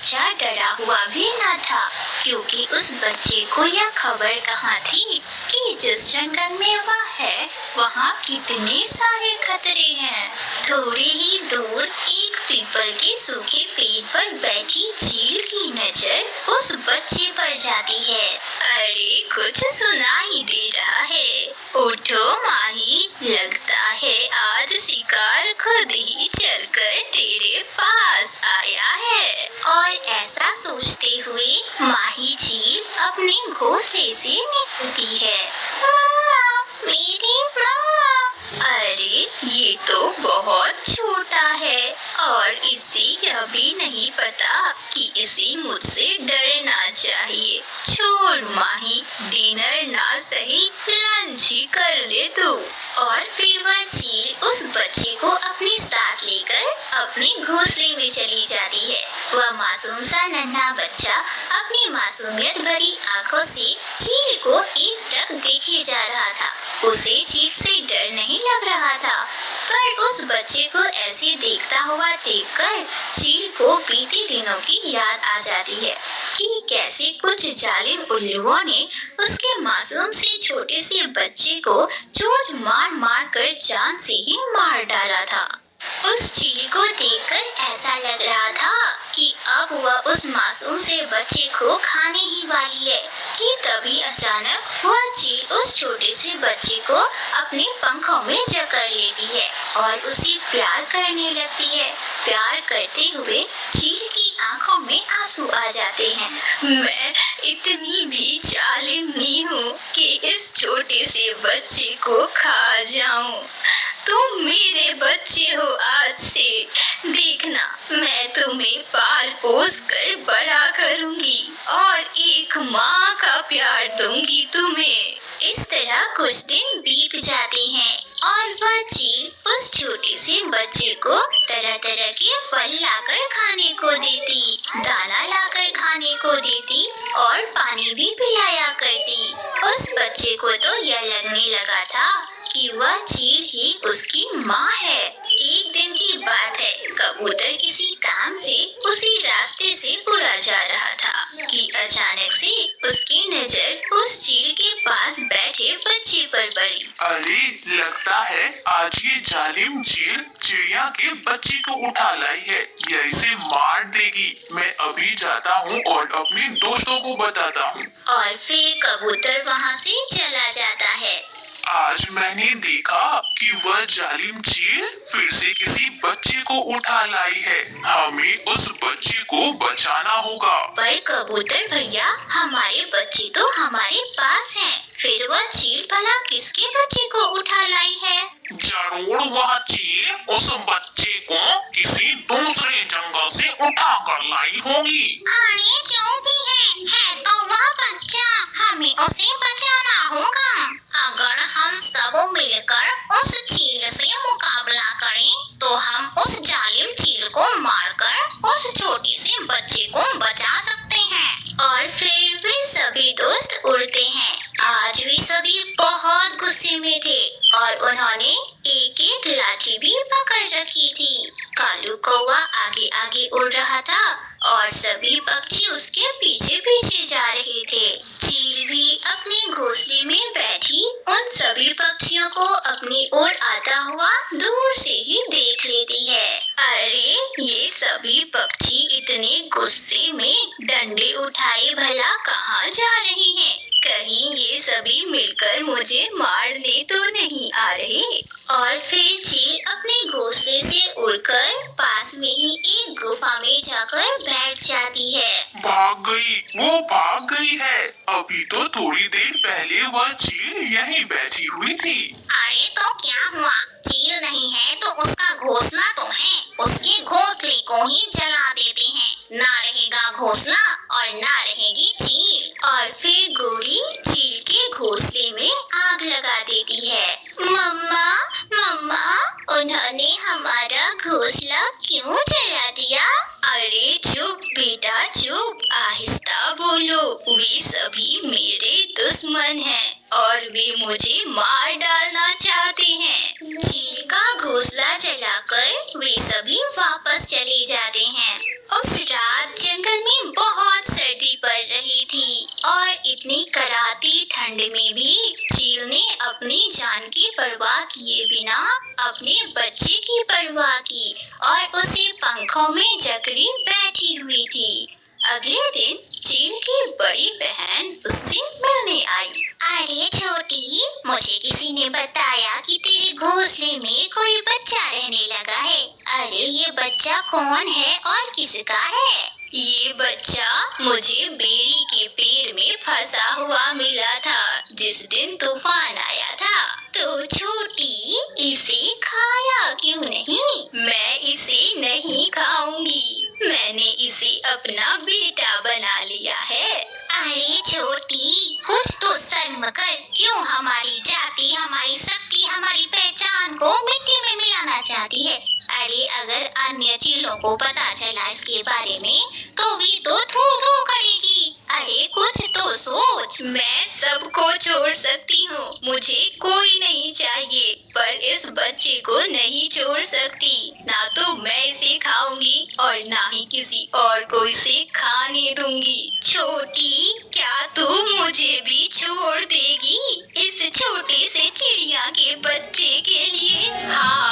बच्चा डरा हुआ भी न था, क्योंकि उस बच्चे को यह खबर कहाँ थी कि जिस जंगल में वह है वहाँ कितने सारे खतरे हैं। थोड़ी ही दूर एक पीपल के सूखे पेड़ पर बैठी चील की नजर उस बच्चे पर जाती है। अरे कुछ सुनाई दे रहा है, उठो माही, लगता है आज शिकार खुद ही चलकर तेरे पास आया है। और ऐसा सोचते हुए माही चील अपने घोंसले से निकलती है। मम्मा, मेरी मम्मा। अरे ये तो बहुत छोटा है और इसे यह भी नहीं पता कि इसे मुझसे डरना चाहिए। छोड़ माही, डिनर ना सही लंच ही कर ले तू। और फिर वह चील उस बच्चे को अपने साथ लेकर अपने घोंसले में चली जाती है। वह मासूम सा नन्हा बच्चा अपनी मासूमियत भरी आंखों से चील को एकटक देखे जा रहा था। उसे चील से डर नहीं लग रहा था, पर उस बच्चे को ऐसे देखता हुआ देखकर चील को बीते दिनों की याद आ जाती है कि कैसे कुछ जालिम उल्लुओं ने उसके मासूम से छोटे से बच्चे को चोट मार मार कर जान से ही मार डाला था। उस चील को देखकर ऐसा लग रहा था कि अब वह उस मासूम से बच्चे को खाने ही वाली है कि तभी अचानक वह चील उस छोटे से बच्चे को अपने पंखों में जकड़ लेती है और उसे प्यार करने लगती है। प्यार करते हुए चील की आंखों में आंसू आ जाते हैं। मैं इतनी भी जालिम नहीं हूँ कि इस छोटे से बच्चे को खा जाऊं। तुम मेरे बच्चे हो आज से, देखना मैं तुम्हें पाल पोस कर बड़ा करूंगी और एक माँ का प्यार दूंगी तुम्हें। इस तरह कुछ दिन बीत जाते हैं और वह चील उस छोटे से बच्चे को तरह तरह के फल लाकर खाने को देती, दाना लाकर खाने को देती और पानी भी पिलाया करती। उस बच्चे को तो यह लगने लगा था कि वह चील ही उसकी माँ है। एक दिन की बात है, कबूतर किसी काम से उसी रास्ते से उड़ा जा रहा था कि अचानक से उसकी नजर उस चील के पास बैठे बच्चे पर पड़ी। अरे लगता है आज ये जालिम चील चिड़िया के बच्चे को उठा लाई है, यह इसे मार देगी। मैं अभी जाता हूँ और अपने दोस्तों को बताता हूँ। और फिर कबूतर वहाँ से चला जाता है। आज मैंने देखा कि वह जालिम चील फिर से किसी बच्चे को उठा लाई है, हमें उस बच्चे को बचाना होगा। पर कबूतर भैया, हमारे बच्चे तो हमारे पास हैं, फिर वह चील भला किसके बच्चे को उठा लाई है? जरूर वह चील उस बच्चे को किसी दूसरे जंगल से उठा कर लाई होगी। अरे जो भी है तो वह बच्चा, हमें उसे बचाना होगा। अगर हम सब मिलकर उस चील से मुकाबला करें तो हम उस जालिम चील को मारकर उस छोटे से बच्चे को बचा सकते हैं। और फिर वे सभी दोस्त उड़ते हैं। आज वे सभी बहुत गुस्से में थे और उन्होंने एक एक लाठी भी पकड़ रखी थी। कालू कौवा आगे आगे उड़ रहा था और सभी पक्षी उसके पीछे पीछे जा रहे थे। चील भी अपने घोंसले में बैठी उन सभी पक्षियों को अपनी ओर आता हुआ दूर से ही देख लेती है। अरे ये सभी पक्षी इतने गुस्से में डंडे उठाए भला कहाँ जा रहे हैं? कहीं ये सभी मिलकर मुझे मारने तो नहीं आ रहे? और फिर चील अपने घोंसले से उड़कर पास में ही एक गुफा में जाकर बैठ जाती है। भाग गई, वो भाग गई है। अभी तो थोड़ी देर पहले वह चील यहीं बैठी हुई थी। अरे तो क्या हुआ? चील नहीं है तो उसका घोंसला तो है, उसके घोंसले को ही जला देते हैं। ना रहेगा घोंसला और ना रहेगी चील। और फिर गोरी चील के घोंसले में आग लगा देती है। मम्मा, मम्मा, उन्होंने हमारा घोंसला क्यों जला दिया? अरे चुप बेटा चुप, आहिस्ता बोलो। वे सभी मेरे दुश्मन हैं और वे मुझे मार डालना चाहते हैं। चील का घोंसला जलाकर वे सभी वापस चले जाते हैं। उस रात जंगल इतनी कराती ठंड में भी चील ने अपनी जान की परवाह किए बिना अपने बच्चे की परवाह की और उसे पंखों में जकड़ी बैठी हुई थी। अगले दिन चील की बड़ी बहन उससे मिलने आई। अरे छोटी, मुझे किसी ने बताया कि तेरे घोंसले में कोई बच्चा रहने लगा है। अरे ये बच्चा कौन है और किसका है? ये बच्चा मुझे बेरी के पेड़ में फंसा हुआ मिला था जिस दिन तूफान आया था। तो छोटी, इसे खाया क्यों नहीं? मैं इसे नहीं खाऊंगी, मैंने इसे अपना बेटा बना लिया है। अरे छोटी, कुछ तो शर्म कर। क्यों हमारी जाति, हमारी शक्ति, हमारी पहचान को मिट्टी में मिलाना चाहती है? अरे अगर अन्य चीलों को पता चला इसके बारे में तो भी तो थू थू करेगी। अरे कुछ तो सोच। मैं सबको छोड़ सकती हूँ, मुझे कोई नहीं चाहिए, पर इस बच्चे को नहीं छोड़ सकती। ना तो मैं इसे खाऊंगी और ना ही किसी और को इसे खाने दूंगी। छोटी, क्या तू मुझे भी छोड़ देगी इस छोटे से चिड़िया के बच्चे के लिए? हाँ।